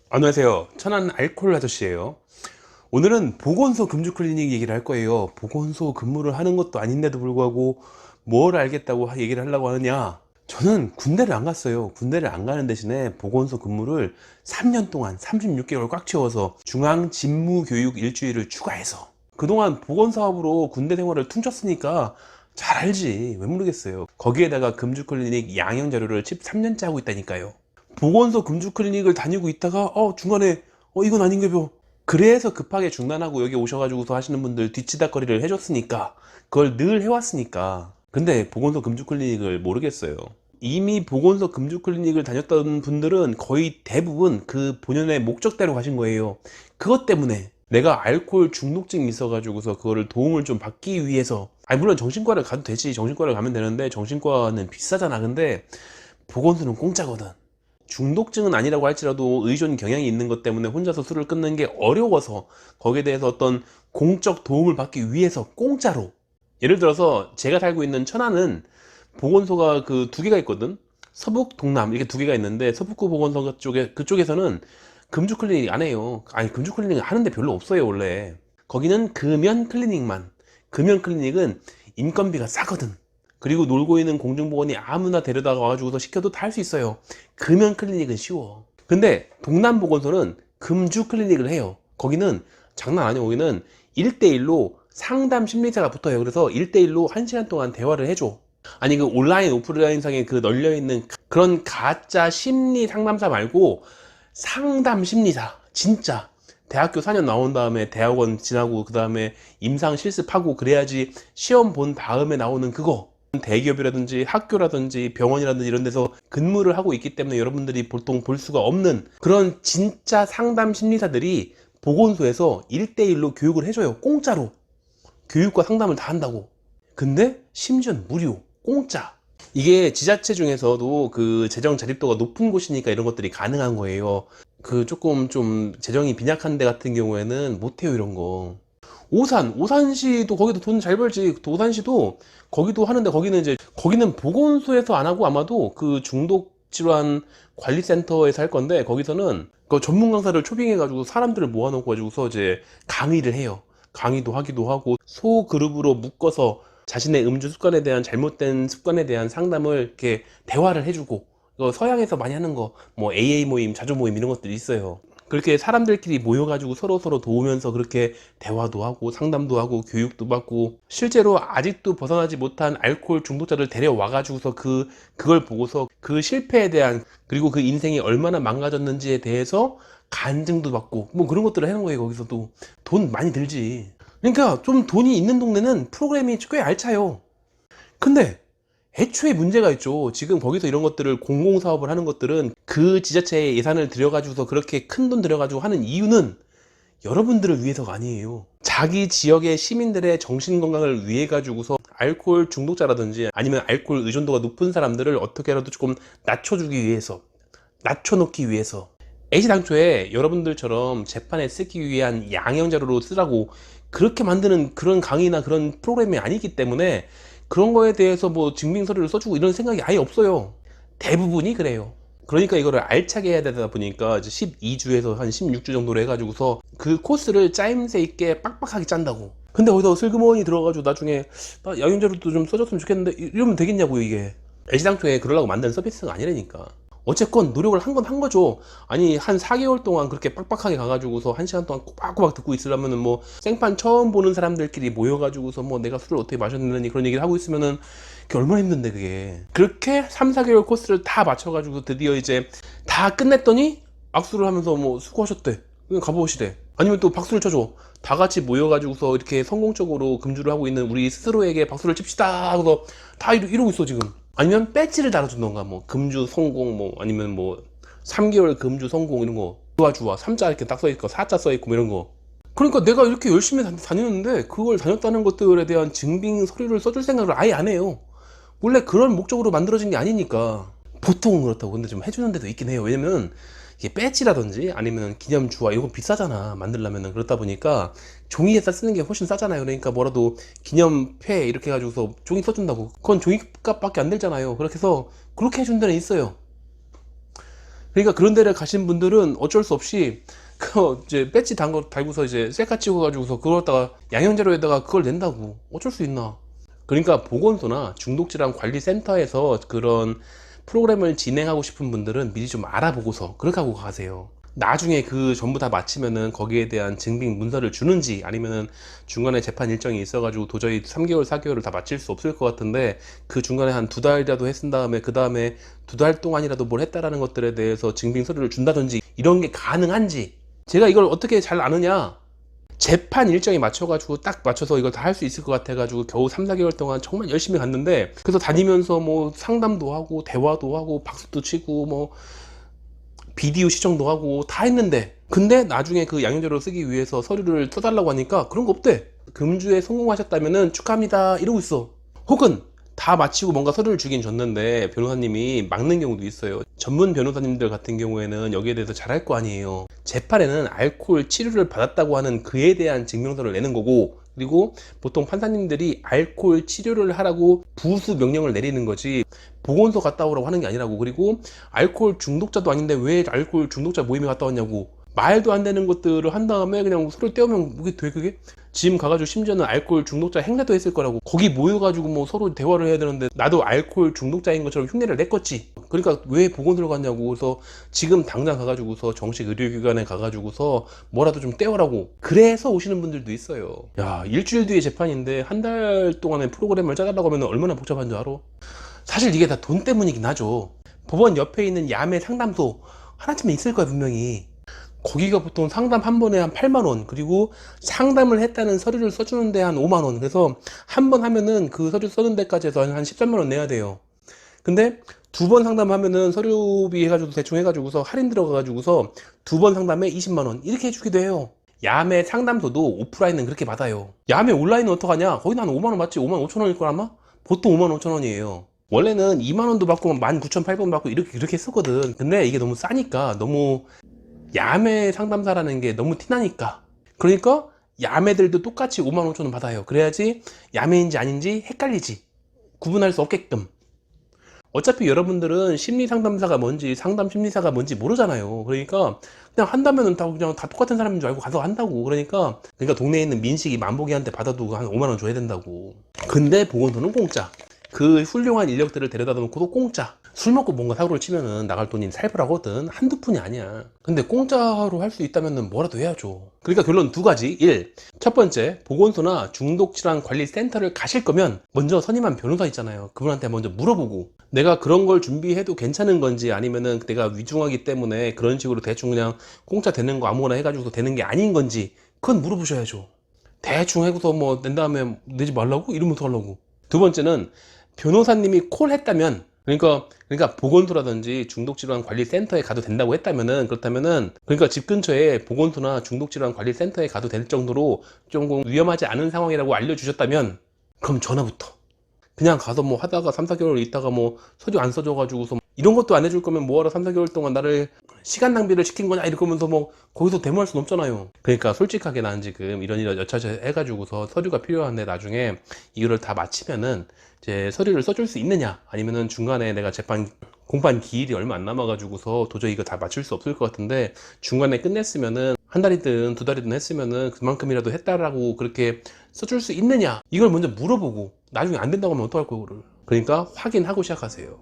안녕하세요. 천안 알콜 아저씨예요. 오늘은 보건소 금주 클리닉 얘기를 할 거예요. 보건소 근무를 하는 것도 아닌데도 불구하고 뭘 알겠다고 얘기를 하려고 하느냐. 저는 군대를 안 갔어요. 군대를 안 가는 대신에 보건소 근무를 3년 동안 36개월 꽉 채워서 중앙 직무교육 일주일을 추가해서 그동안 보건사업으로 군대 생활을 퉁쳤으니까 잘 알지. 왜 모르겠어요. 거기에다가 금주 클리닉 양형 자료를 13년째 하고 있다니까요. 보건소 금주 클리닉을 다니고 있다가 중간에 이건 아닌가요? 그래서 급하게 중단하고 여기 오셔가지고서 하시는 분들 뒤치다거리를 해줬으니까 그걸 늘 해왔으니까. 근데 보건소 금주 클리닉을 모르겠어요. 이미 보건소 금주 클리닉을 다녔던 분들은 거의 대부분 그 본연의 목적대로 가신 거예요. 그것 때문에 내가 알코올 중독증이 있어가지고서 그거를 도움을 좀 받기 위해서, 아니 물론 정신과를 가도 되지. 정신과를 가면 되는데 정신과는 비싸잖아. 근데 보건소는 공짜거든. 중독증은 아니라고 할지라도 의존 경향이 있는 것 때문에 혼자서 술을 끊는 게 어려워서 거기에 대해서 어떤 공적 도움을 받기 위해서 공짜로. 예를 들어서 제가 살고 있는 천안은 보건소가 그 두 개가 있거든. 서북, 동남 이렇게 두 개가 있는데 서북구 보건소 쪽에 그쪽에서는 금주 클리닉 안 해요. 아니 금주 클리닉 하는데 별로 없어요 원래. 거기는 금연 클리닉만. 금연 클리닉은 인건비가 싸거든. 그리고 놀고 있는 공중보건이 아무나 데려다 와가지고서 시켜도 다 할 수 있어요. 금연 클리닉은 쉬워. 근데 동남보건소는 금주 클리닉을 해요. 거기는 장난 아니에요. 거기는 1대1로 상담 심리사가 붙어요. 그래서 1대1로 1시간 동안 대화를 해줘. 아니 그 온라인 오프라인상에 그 널려있는 그런 가짜 심리 상담사 말고 상담 심리사. 진짜 대학교 4년 나온 다음에 대학원 지나고 그 다음에 임상 실습하고 그래야지 시험 본 다음에 나오는 그거. 대기업이라든지 학교라든지 병원이라든지 이런 데서 근무를 하고 있기 때문에 여러분들이 보통 볼 수가 없는 그런 진짜 상담 심리사들이 보건소에서 1대1로 교육을 해줘요. 공짜로. 교육과 상담을 다 한다고. 근데 심지어는 무료. 공짜. 이게 지자체 중에서도 그 재정 자립도가 높은 곳이니까 이런 것들이 가능한 거예요. 그 조금 좀 재정이 빈약한 데 같은 경우에는 못해요 이런 거. 오산시도 거기도 돈 잘 벌지. 오산시도 거기도 하는데 거기는 이제 거기는 보건소에서 안 하고 아마도 그 중독 질환 관리센터에서 할 건데 거기서는 그 전문 강사를 초빙해가지고 사람들을 모아놓고 가지고서 이제 강의를 해요. 강의도 하기도 하고 소그룹으로 묶어서 자신의 음주 습관에 대한 잘못된 습관에 대한 상담을 이렇게 대화를 해주고, 이거 서양에서 많이 하는 거 뭐 AA 모임, 자조 모임 이런 것들이 있어요. 그렇게 사람들끼리 모여가지고 서로 도우면서 그렇게 대화도 하고 상담도 하고 교육도 받고, 실제로 아직도 벗어나지 못한 알코올 중독자를 데려와가지고서 그걸 보고서 그 실패에 대한, 그리고 그 인생이 얼마나 망가졌는지에 대해서 간증도 받고 뭐 그런 것들을 하는 거예요. 거기서도 돈 많이 들지. 그러니까 좀 돈이 있는 동네는 프로그램이 꽤 알차요. 근데 애초에 문제가 있죠. 지금 거기서 이런 것들을 공공사업을 하는 것들은 그 지자체에 예산을 들여가지고서 그렇게 큰 돈 들여가지고 하는 이유는 여러분들을 위해서가 아니에요. 자기 지역의 시민들의 정신건강을 위해 가지고서 알코올 중독자라든지 아니면 알코올 의존도가 높은 사람들을 어떻게라도 조금 낮춰주기 위해서, 낮춰놓기 위해서. 애시당초에 여러분들처럼 재판에 쓰기 위한 양형자료로 쓰라고 그렇게 만드는 그런 강의나 그런 프로그램이 아니기 때문에 그런 거에 대해서 뭐 증빙 서류를 써주고 이런 생각이 아예 없어요. 대부분이 그래요. 그러니까 이거를 알차게 해야 되다 보니까 이제 12주에서 한 16주 정도로 해가지고서 그 코스를 짜임새 있게 빡빡하게 짠다고. 근데 거기서 슬그머니 들어가지고 나중에 나 양형자료도 좀 써줬으면 좋겠는데 이러면 되겠냐고요 이게. 애시당초에 그러려고 만든 서비스가 아니라니까. 어쨌건 노력을 한 건 한 거죠. 아니 한 4개월 동안 그렇게 빡빡하게 가가지고서 1시간 동안 꼬박꼬박 듣고 있으려면은 뭐 생판 처음 보는 사람들끼리 모여가지고서 뭐 내가 술을 어떻게 마셨느니 그런 얘기를 하고 있으면은 그게 얼마나 힘든데 그게. 그렇게 3-4개월 코스를 다 맞춰가지고 드디어 이제 다 끝냈더니 악수를 하면서 뭐 수고하셨대. 그냥 가보시대. 아니면 또 박수를 쳐줘. 다 같이 모여가지고서 이렇게 성공적으로 금주를 하고 있는 우리 스스로에게 박수를 칩시다 하고서 다 이러고 있어 지금. 아니면 배지를 달아주던가 뭐 금주 성공 뭐 아니면 뭐 3개월 금주 성공 이런 거 좋아 3자 이렇게 딱 써있고 4자 써있고 뭐 이런 거. 그러니까 내가 이렇게 열심히 다녔는데 그걸 다녔다는 것들에 대한 증빙 서류를 써줄 생각을 아예 안 해요. 원래 그런 목적으로 만들어진 게 아니니까. 보통은 그렇다고. 근데 좀 해주는 데도 있긴 해요. 왜냐면 이게 배지라든지 아니면 기념주화 이거 비싸잖아 만들려면은. 그렇다 보니까 종이에다 쓰는 게 훨씬 싸잖아요. 그러니까 뭐라도 기념패 이렇게 해가지고서 종이 써준다고. 그건 종이값밖에 안 들잖아요. 그렇게 해서 그렇게 해준 데는 있어요. 그러니까 그런 데를 가신 분들은 어쩔 수 없이 그 이제 배지 달고서 이제 셀카 찍어가지고서 그걸 갖다가 양형제로에다가 그걸 낸다고. 어쩔 수 있나. 그러니까 보건소나 중독질환관리센터에서 그런 프로그램을 진행하고 싶은 분들은 미리 좀 알아보고서 그렇게 하고 가세요. 나중에 그 전부 다 마치면은 거기에 대한 증빙 문서를 주는지, 아니면은 중간에 재판 일정이 있어가지고 도저히 3개월 4개월을 다 마칠 수 없을 것 같은데 그 중간에 한 2달이라도 했은 다음에 그 다음에 2달 동안이라도 뭘 했다라는 것들에 대해서 증빙 서류를 준다든지 이런 게 가능한지. 제가 이걸 어떻게 잘 아느냐, 재판 일정에 맞춰가지고 딱 맞춰서 이걸 다 할 수 있을 것 같아가지고 겨우 3, 4개월 동안 정말 열심히 갔는데, 그래서 다니면서 뭐 상담도 하고 대화도 하고 박수도 치고 뭐 비디오 시청도 하고 다 했는데, 근데 나중에 그 양형제로 쓰기 위해서 서류를 써달라고 하니까 그런 거 없대. 금주에 성공하셨다면은 축하합니다 이러고 있어. 혹은 다 마치고 뭔가 서류를 주긴 줬는데 변호사님이 막는 경우도 있어요. 전문 변호사님들 같은 경우에는 여기에 대해서 잘할 거 아니에요. 재판에는 알코올 치료를 받았다고 하는 그에 대한 증명서를 내는 거고, 그리고 보통 판사님들이 알코올 치료를 하라고 부수 명령을 내리는 거지 보건소 갔다 오라고 하는 게 아니라고. 그리고 알코올 중독자도 아닌데 왜 알코올 중독자 모임에 갔다 왔냐고 말도 안 되는 것들을 한 다음에 그냥 서로 떼우면 그게 돼. 그게 지금 가가지고 심지어는 알코올 중독자 행례도 했을 거라고. 거기 모여가지고 뭐 서로 대화를 해야 되는데 나도 알코올 중독자인 것처럼 흉내를 냈겠지. 그러니까 왜 보건소를 갔냐고. 그래서 지금 당장 가가지고서 정식 의료기관에 가가지고서 뭐라도 좀 떼어라고. 그래서 오시는 분들도 있어요. 야, 일주일 뒤에 재판인데 한 달 동안의 프로그램을 짜달라고 하면 얼마나 복잡한 줄 알아? 사실 이게 다 돈 때문이긴 하죠. 법원 옆에 있는 야매 상담소 하나쯤은 있을 거야 분명히. 거기가 보통 상담 한 번에 한 8만원, 그리고 상담을 했다는 서류를 써주는데 한 5만원. 그래서 한 번 하면은 그 서류 써는 데까지 해서 한 13만원 내야 돼요. 근데 두 번 상담하면은 서류비 해가지고 대충 해가지고서 할인 들어가가지고서 두 번 상담에 20만원 이렇게 해주기도 해요. 야매 상담소도 오프라인은 그렇게 받아요. 야매 온라인은 어떡하냐? 거기는 한 5만원 맞지? 5만 5천원일 걸 아마? 보통 5만 5천원이에요. 원래는 2만원도 받고 19,800원 받고 이렇게 했었거든. 근데 이게 너무 싸니까, 너무 야매 상담사라는 게 너무 티나니까, 그러니까 야매들도 똑같이 5만 5천 원 받아요. 그래야지 야매인지 아닌지 헷갈리지, 구분할 수 없게끔. 어차피 여러분들은 심리 상담사가 뭔지 상담 심리사가 뭔지 모르잖아요. 그러니까 그냥 한다면은 다 그냥 다 똑같은 사람인 줄 알고 가서 한다고. 그러니까 동네에 있는 민식이 만복이한테 받아도 한 5만 원 줘야 된다고. 근데 보건소는 공짜. 그 훌륭한 인력들을 데려다 놓고도 공짜. 술 먹고 뭔가 사고를 치면은 나갈 돈이 살벌하거든. 한두 푼이 아니야. 근데 공짜로 할 수 있다면은 뭐라도 해야죠. 그러니까 결론 두 가지. 1. 첫 번째, 보건소나 중독질환관리센터를 가실 거면 먼저 선임한 변호사 있잖아요. 그분한테 먼저 물어보고, 내가 그런 걸 준비해도 괜찮은 건지, 아니면은 내가 위중하기 때문에 그런 식으로 대충 그냥 공짜 되는 거 아무거나 해가지고 되는 게 아닌 건지, 그건 물어보셔야죠. 대충 해고서 뭐 낸 다음에 내지 말라고? 이러면 어떡하려고. 두 번째는 변호사님이 콜했다면, 그러니까 보건소라든지 중독질환관리센터에 가도 된다고 했다면은, 그렇다면은 그러니까 집 근처에 보건소나 중독질환관리센터에 가도 될 정도로 조금 위험하지 않은 상황이라고 알려주셨다면, 그럼 전화부터 그냥 가서 뭐 하다가 3, 4개월 있다가 뭐 서류 안 써줘가지고서 이런 것도 안 해줄 거면 뭐하러 3, 4개월 동안 나를 시간 낭비를 시킨 거냐 이러면서 뭐 거기서 데모할 순 없잖아요. 그러니까 솔직하게 난 지금 이런 여차저 해가지고서 서류가 필요한데 나중에 이거를 다 마치면은 이제 서류를 써줄 수 있느냐, 아니면은 중간에 내가 공판 기일이 얼마 안 남아가지고서 도저히 이거 다 맞출 수 없을 것 같은데 중간에 끝냈으면은 한 달이든 두 달이든 했으면은 그만큼이라도 했다라고 그렇게 써줄 수 있느냐, 이걸 먼저 물어보고 나중에 안 된다고 하면 어떡할 거야 그거를. 그러니까 확인하고 시작하세요.